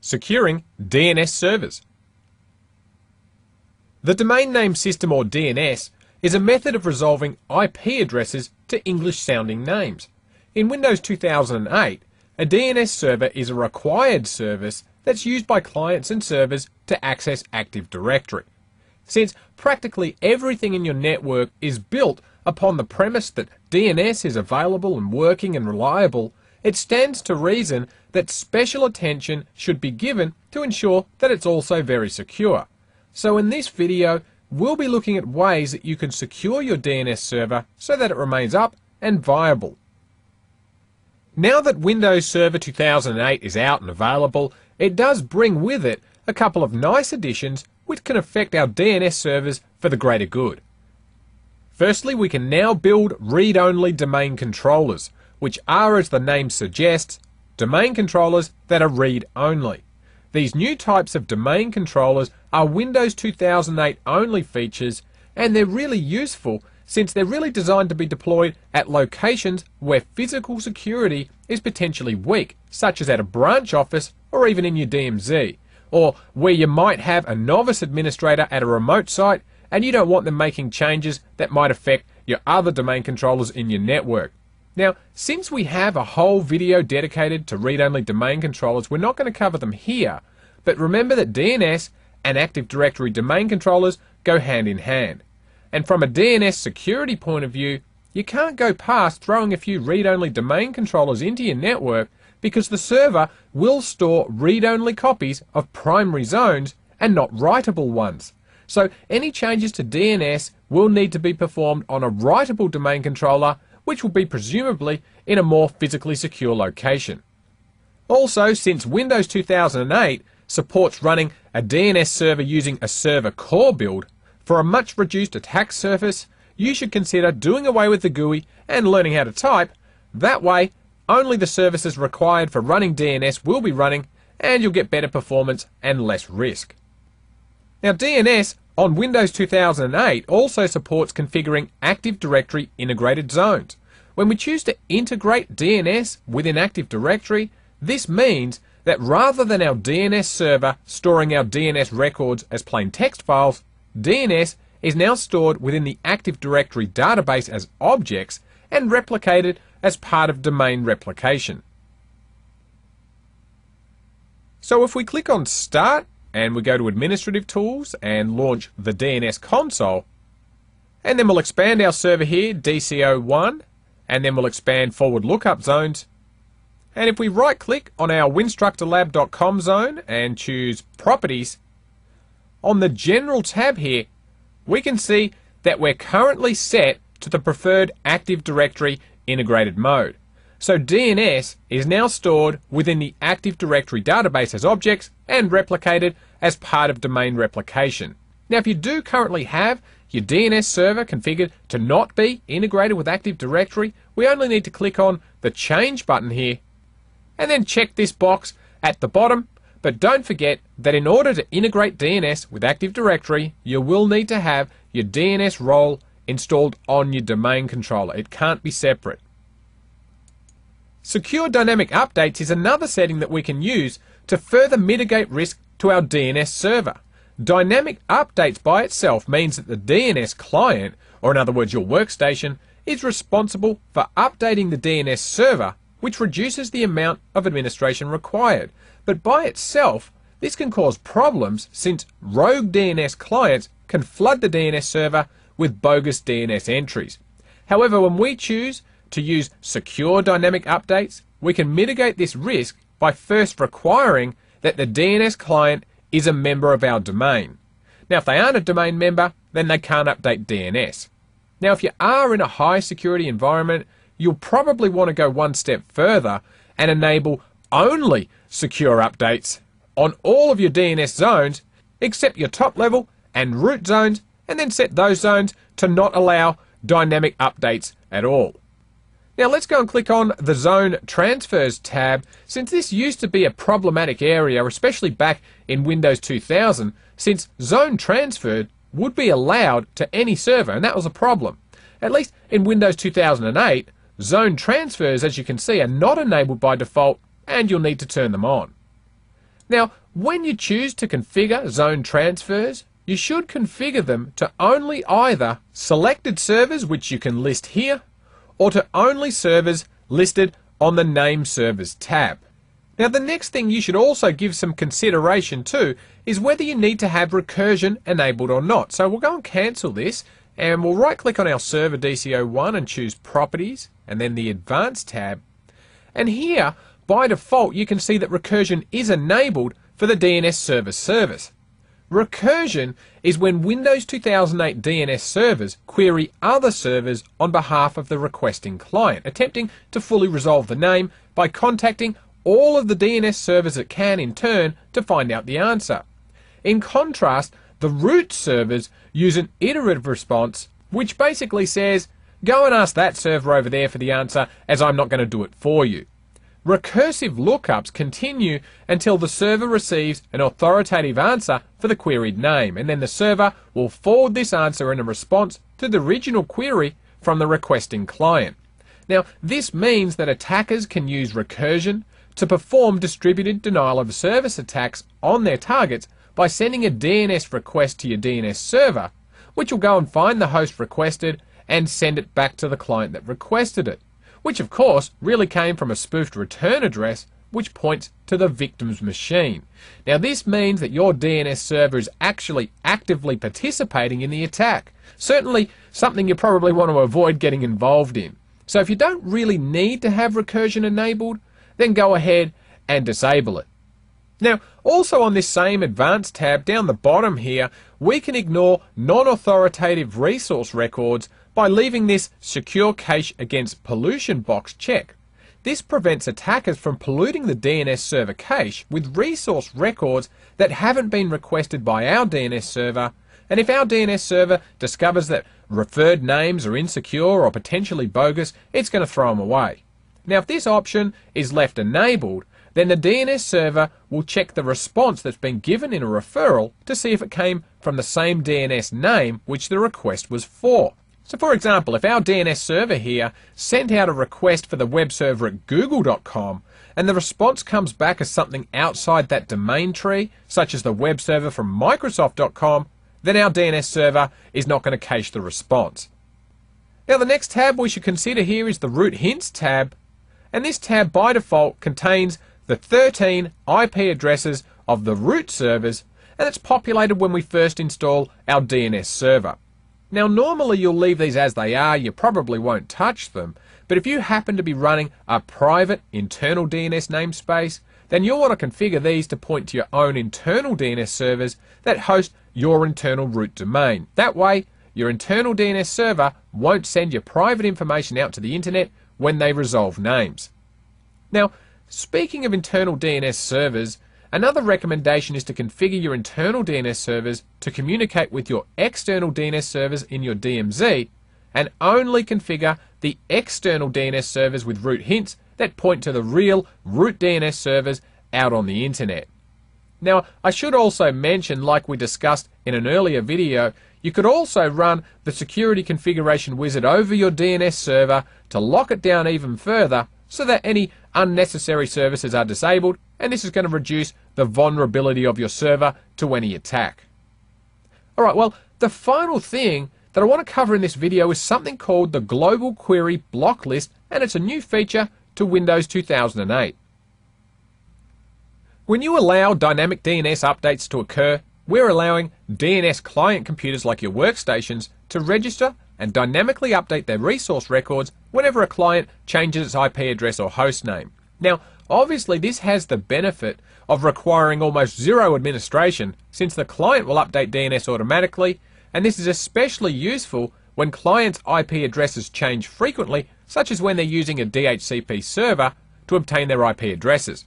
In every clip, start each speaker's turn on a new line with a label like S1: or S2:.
S1: Securing DNS servers. The Domain Name System, or DNS, is a method of resolving IP addresses to English-sounding names. In Windows 2008, a DNS server is a required service that's used by clients and servers to access Active Directory. Since practically everything in your network is built upon the premise that DNS is available and working and reliable, it stands to reason that special attention should be given to ensure that it's also very secure. So in this video, we'll be looking at ways that you can secure your DNS server so that it remains up and viable. Now that Windows Server 2008 is out and available, it does bring with it a couple of nice additions which can affect our DNS servers for the greater good. Firstly, we can now build read-only domain controllers, which are, as the name suggests, domain controllers that are read-only. These new types of domain controllers are Windows 2008 only features, and they're really useful since they're really designed to be deployed at locations where physical security is potentially weak, such as at a branch office or even in your DMZ, or where you might have a novice administrator at a remote site and you don't want them making changes that might affect your other domain controllers in your network. Now, since we have a whole video dedicated to read-only domain controllers, we're not going to cover them here, but remember that DNS and Active Directory domain controllers go hand in hand. And from a DNS security point of view, you can't go past throwing a few read-only domain controllers into your network because the server will store read-only copies of primary zones and not writable ones. So any changes to DNS will need to be performed on a writable domain controller, which will be presumably in a more physically secure location. Also, since Windows 2008 supports running a DNS server using a server core build, for a much reduced attack surface, you should consider doing away with the GUI and learning how to type. That way, only the services required for running DNS will be running, and you'll get better performance and less risk. Now, DNS on Windows 2008 also supports configuring Active Directory integrated zones. When we choose to integrate DNS within Active Directory, this means that rather than our DNS server storing our DNS records as plain text files, DNS is now stored within the Active Directory database as objects and replicated as part of domain replication. So if we click on Start and we go to Administrative Tools and launch the DNS console, and then we'll expand our server here, DCO1, and then we'll expand forward lookup zones. And if we right click on our winstructorlab.com zone and choose Properties, on the General tab here, we can see that we're currently set to the preferred Active Directory integrated mode. So DNS is now stored within the Active Directory database as objects and replicated as part of domain replication. Now, if you do currently have your DNS server configured to not be integrated with Active Directory, we only need to click on the Change button here and then check this box at the bottom. But don't forget that in order to integrate DNS with Active Directory, you will need to have your DNS role installed on your domain controller. It can't be separate. Secure Dynamic Updates is another setting that we can use to further mitigate risk to our DNS server. Dynamic Updates by itself means that the DNS client, or in other words your workstation, is responsible for updating the DNS server, which reduces the amount of administration required. But by itself, this can cause problems since rogue DNS clients can flood the DNS server with bogus DNS entries. However, when we choose to use Secure Dynamic Updates, we can mitigate this risk by first requiring that the DNS client is a member of our domain. Now, if they aren't a domain member, then they can't update DNS. Now, if you are in a high security environment, you'll probably want to go one step further and enable only secure updates on all of your DNS zones except your top level and root zones, and then set those zones to not allow dynamic updates at all. Now let's go and click on the Zone Transfers tab, since this used to be a problematic area, especially back in Windows 2000, since zone transfer would be allowed to any server, and that was a problem. At least in Windows 2008, zone transfers, as you can see, are not enabled by default, and you'll need to turn them on. Now, when you choose to configure zone transfers, you should configure them to only either selected servers, which you can list here, or to only servers listed on the Name Servers tab. Now, the next thing you should also give some consideration to is whether you need to have recursion enabled or not. So we'll go and cancel this, and we'll right click on our server DC01 and choose Properties, and then the Advanced tab. And here, by default, you can see that recursion is enabled for the DNS server service. Recursion is when Windows 2008 DNS servers query other servers on behalf of the requesting client, attempting to fully resolve the name by contacting all of the DNS servers it can in turn to find out the answer. In contrast, the root servers use an iterative response, which basically says, go and ask that server over there for the answer, as I'm not going to do it for you. Recursive lookups continue until the server receives an authoritative answer for the queried name, and then the server will forward this answer in a response to the original query from the requesting client. Now, this means that attackers can use recursion to perform distributed denial of service attacks on their targets by sending a DNS request to your DNS server, which will go and find the host requested and send it back to the client that requested it, which of course really came from a spoofed return address which points to the victim's machine. Now, this means that your DNS server is actually actively participating in the attack. Certainly something you probably want to avoid getting involved in. So if you don't really need to have recursion enabled, then go ahead and disable it. Now, also on this same Advanced tab down the bottom here, we can ignore non-authoritative resource records by leaving this Secure Cache Against Pollution box checked. This prevents attackers from polluting the DNS server cache with resource records that haven't been requested by our DNS server, and if our DNS server discovers that referred names are insecure or potentially bogus, it's going to throw them away. Now, if this option is left enabled, then the DNS server will check the response that's been given in a referral to see if it came from the same DNS name which the request was for. So for example, if our DNS server here sent out a request for the web server at google.com and the response comes back as something outside that domain tree, such as the web server from microsoft.com, then our DNS server is not going to cache the response. Now, the next tab we should consider here is the Root Hints tab, and this tab by default contains the 13 IP addresses of the root servers, and it's populated when we first install our DNS server. Now, normally you'll leave these as they are, you probably won't touch them, but if you happen to be running a private internal DNS namespace, then you'll want to configure these to point to your own internal DNS servers that host your internal root domain. That way, your internal DNS server won't send your private information out to the internet when they resolve names. Now, speaking of internal DNS servers, another recommendation is to configure your internal DNS servers to communicate with your external DNS servers in your DMZ, and only configure the external DNS servers with root hints that point to the real root DNS servers out on the internet. Now, I should also mention, like we discussed in an earlier video, you could also run the security configuration wizard over your DNS server to lock it down even further so that any unnecessary services are disabled, and this is going to reduce the vulnerability of your server to any attack. Alright, well, the final thing that I want to cover in this video is something called the Global Query Block List, and it's a new feature to Windows 2008. When you allow dynamic DNS updates to occur, we're allowing DNS client computers like your workstations to register and dynamically update their resource records whenever a client changes its IP address or host name. Now, obviously this has the benefit of requiring almost zero administration, since the client will update DNS automatically, and this is especially useful when clients' IP addresses change frequently, such as when they're using a DHCP server to obtain their IP addresses.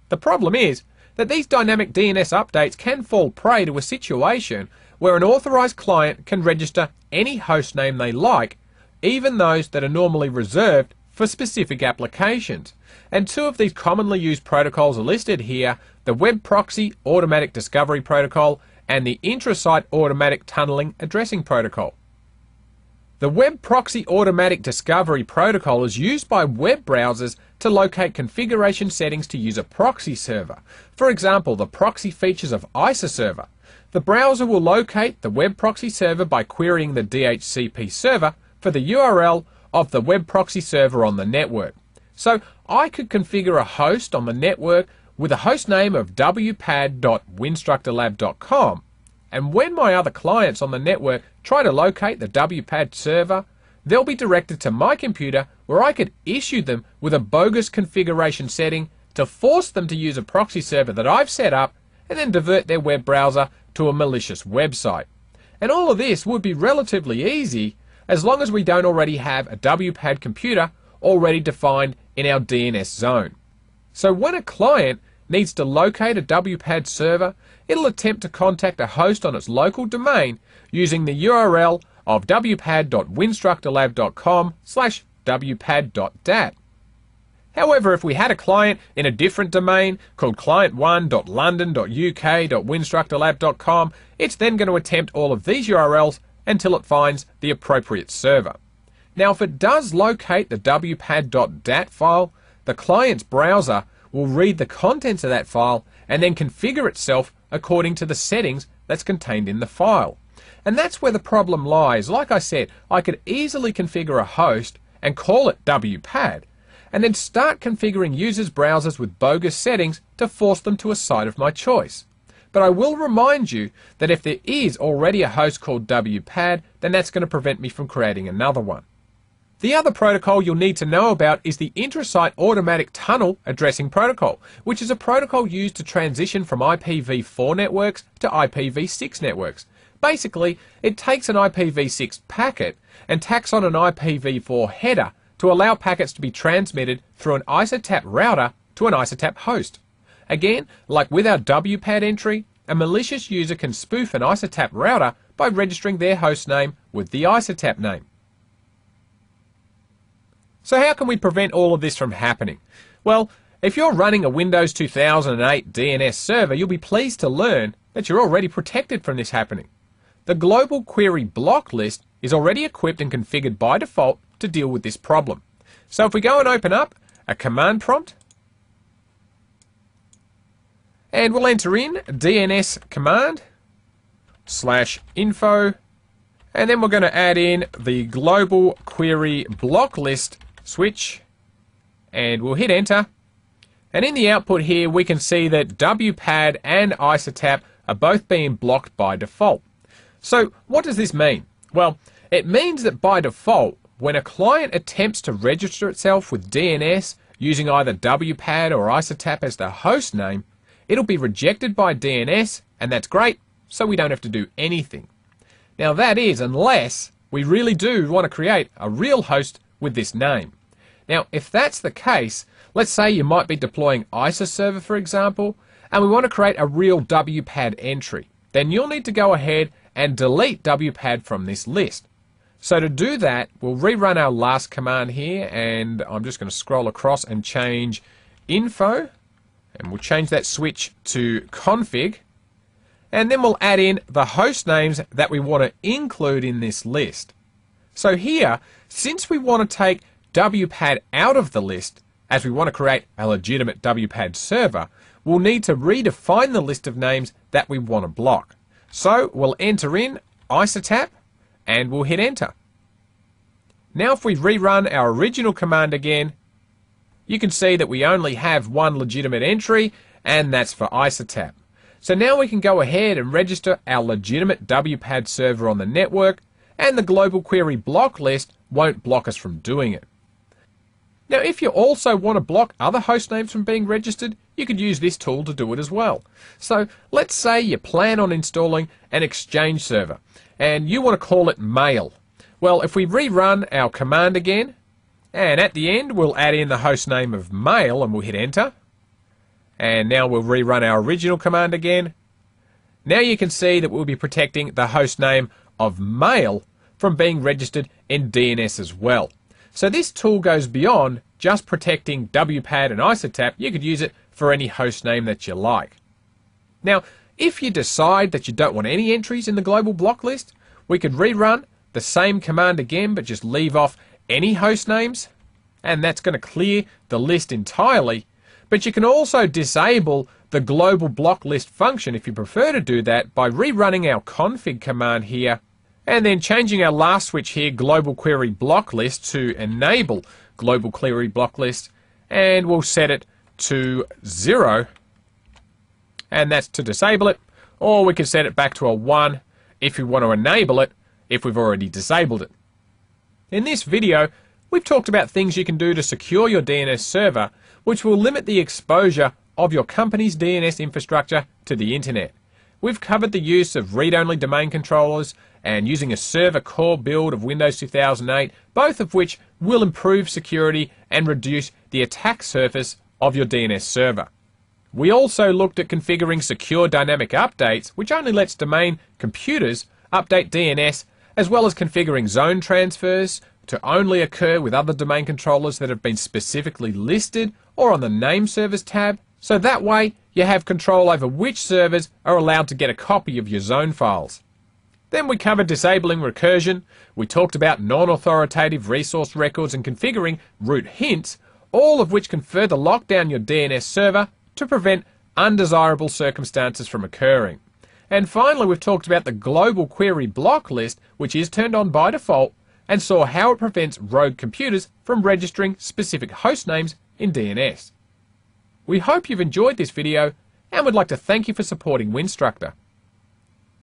S1: The problem is that these dynamic DNS updates can fall prey to a situation where an authorized client can register any host name they like, even those that are normally reserved for specific applications. And two of these commonly used protocols are listed here: the Web Proxy Automatic Discovery Protocol and the Intrasite Automatic Tunneling Addressing Protocol. The Web Proxy Automatic Discovery Protocol is used by web browsers to locate configuration settings to use a proxy server. For example, the proxy features of ISA server. The browser will locate the web proxy server by querying the DHCP server for the URL of the web proxy server on the network. So I could configure a host on the network with a host name of wpad.winstructorlab.com. And when my other clients on the network try to locate the wpad server, they'll be directed to my computer where I could issue them with a bogus configuration setting to force them to use a proxy server that I've set up and then divert their web browser to a malicious website. And all of this would be relatively easy as long as we don't already have a wpad computer already defined in our DNS zone. So when a client needs to locate a wpad server, it'll attempt to contact a host on its local domain using the URL of wpad.winstructorlab.com/wpad.dat. However, if we had a client in a different domain called client1.london.uk.winstructorlab.com, it's then going to attempt all of these URLs until it finds the appropriate server. Now, if it does locate the wpad.dat file, the client's browser will read the contents of that file and then configure itself according to the settings that's contained in the file. And that's where the problem lies. Like I said, I could easily configure a host and call it wpad, and then start configuring users' browsers with bogus settings to force them to a site of my choice. But I will remind you that if there is already a host called wpad, then that's going to prevent me from creating another one. The other protocol you'll need to know about is the Intrasite Automatic Tunnel Addressing Protocol, which is a protocol used to transition from IPv4 networks to IPv6 networks. Basically, it takes an IPv6 packet and tacks on an IPv4 header to allow packets to be transmitted through an ISATAP router to an ISATAP host. Again, like with our wpad entry, a malicious user can spoof an ISATAP router by registering their host name with the ISATAP name. So how can we prevent all of this from happening? Well, if you're running a Windows 2008 DNS server, you'll be pleased to learn that you're already protected from this happening. The Global Query Block List is already equipped and configured by default to deal with this problem. So if we go and open up a command prompt, and we'll enter in DNS command /info, and then we're going to add in the Global Query Block List switch, and we'll hit enter. And in the output here we can see that wpad and ISATAP are both being blocked by default. So what does this mean? Well, it means that by default, when a client attempts to register itself with DNS using either wpad or ISATAP as the host name, it'll be rejected by DNS, and that's great, so we don't have to do anything. Now that is unless we really do want to create a real host with this name. Now if that's the case, let's say you might be deploying ISA server for example, and we want to create a real wpad entry, then you'll need to go ahead and delete wpad from this list. So to do that, we'll rerun our last command here, and I'm just going to scroll across and change info, and we'll change that switch to config, and then we'll add in the host names that we want to include in this list. So here, since we want to take wpad out of the list, as we want to create a legitimate wpad server, we'll need to redefine the list of names that we want to block. So we'll enter in ISATAP, and we'll hit enter. Now if we rerun our original command again, you can see that we only have one legitimate entry, and that's for ISATAP. So now we can go ahead and register our legitimate wpad server on the network, and the Global Query Block List won't block us from doing it. Now if you also want to block other host names from being registered, you could use this tool to do it as well. So let's say you plan on installing an Exchange server, and you want to call it mail. Well, if we rerun our command again, and at the end we'll add in the host name of mail, and we'll hit enter. And now we'll rerun our original command again. Now you can see that we'll be protecting the host name of mail from being registered in DNS as well. So this tool goes beyond just protecting wpad and ISATAP. You could use it for any host name that you like. Now, if you decide that you don't want any entries in the global block list, we could rerun the same command again, but just leave off any host names, and that's going to clear the list entirely. But you can also disable the global block list function if you prefer to do that by rerunning our config command here, and then changing our last switch here, global query block list, to enable global query block list, and we'll set it to 0, and that's to disable it, or we can set it back to a 1 if we want to enable it if we've already disabled it. In this video, we've talked about things you can do to secure your DNS server, which will limit the exposure of your company's DNS infrastructure to the internet. We've covered the use of read-only domain controllers and using a server core build of Windows 2008, both of which will improve security and reduce the attack surface of your DNS server. We also looked at configuring secure dynamic updates, which only lets domain computers update DNS, as well as configuring zone transfers to only occur with other domain controllers that have been specifically listed or on the name servers tab, so that way you have control over which servers are allowed to get a copy of your zone files. Then we covered disabling recursion, we talked about non-authoritative resource records and configuring root hints, all of which can further lock down your DNS server to prevent undesirable circumstances from occurring. And finally, we've talked about the global query block list, which is turned on by default, and saw how it prevents rogue computers from registering specific host names in DNS. We hope you've enjoyed this video and would like to thank you for supporting Winstructor.